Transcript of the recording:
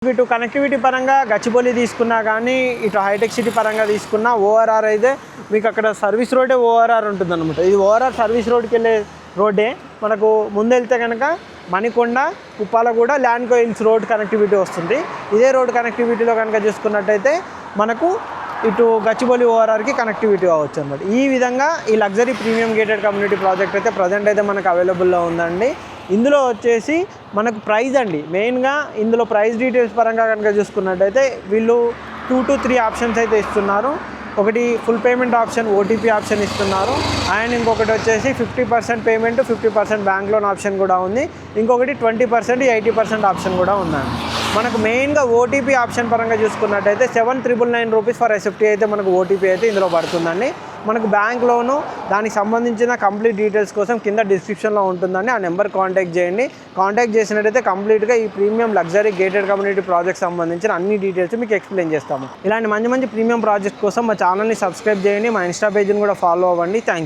ఇటు కనెక్టివిటీ పరంగా గచ్చిబౌలి తీసుకున్నా కానీ ఇటు హైటెక్ సిటీ పరంగా తీసుకున్నా ఓఆర్ఆర్ అయితే మీకు అక్కడ సర్వీస్ రోడ్డే ఓఆర్ఆర్ ఉంటుంది అనమాట. ఇది ఓఆర్ఆర్ సర్వీస్ రోడ్కి వెళ్ళే రోడ్డే. మనకు ముందు వెళ్తే కనుక Manikonda Uppalaguda Lanco hills road connectivity వస్తుంది. ఇదే రోడ్ కనెక్టివిటీలో కనుక చూసుకున్నట్టయితే మనకు ఇటు గచ్చిబౌలి ఓఆర్ఆర్కి కనెక్టివిటీ అవ్వచ్చు అనమాట. ఈ విధంగా ఈ luxury premium gated community project అయితే ప్రజెంట్ అయితే మనకు అవైలబుల్లో ఉందండి. ఇందులో వచ్చేసి మనకు ప్రైస్ అండి, మెయిన్గా ఇందులో ప్రైస్ డీటెయిల్స్ పరంగా కనుక చూసుకున్నట్టయితే వీళ్ళు 2 to 3 ఆప్షన్స్ అయితే ఇస్తున్నారు. ఒకటి full payment option, OTP option ఇస్తున్నారు. అండ్ ఇంకొకటి వచ్చేసి 50% పేమెంట్ 50% బ్యాంక్ లోన్ ఆప్షన్ కూడా ఉంది. ఇంకొకటి 20% 80% ఆప్షన్ కూడా ఉందండి. మనకు మెయిన్గా ఓటీపీ ఆప్షన్ పరంగా చూసుకున్నట్టయితే 7,999 రూపీస్ ఫర్ ఎస్ఎఫ్టీ అయితే మనకు ఓటీపీ అయితే ఇందులో పడుతుందండి. మనకు బ్యాంక్ లోను దానికి సంబంధించిన కంప్లీట్ డీటెయిల్స్ కోసం కింద డిస్క్రిప్షన్లో ఉంటుందండి. ఆ నెంబర్ కాంటాక్ట్ చేయండి. కాంటాక్ట్ చేసినట్టయితే కంప్లీట్గా ఈ premium luxury gated community project సంబంధించిన అన్ని డీటెయిల్స్ మీకు ఎక్స్ప్లెయిన్ చేస్తాము. ఇలాంటి మంచి మంచి ప్రీమియం ప్రాజెక్ట్ కోసం మా ఛానల్ని సబ్స్క్రైబ్ చేయండి. మా ఇన్స్టా పేజ్ని కూడా ఫాలో అవ్వండి. Thank you.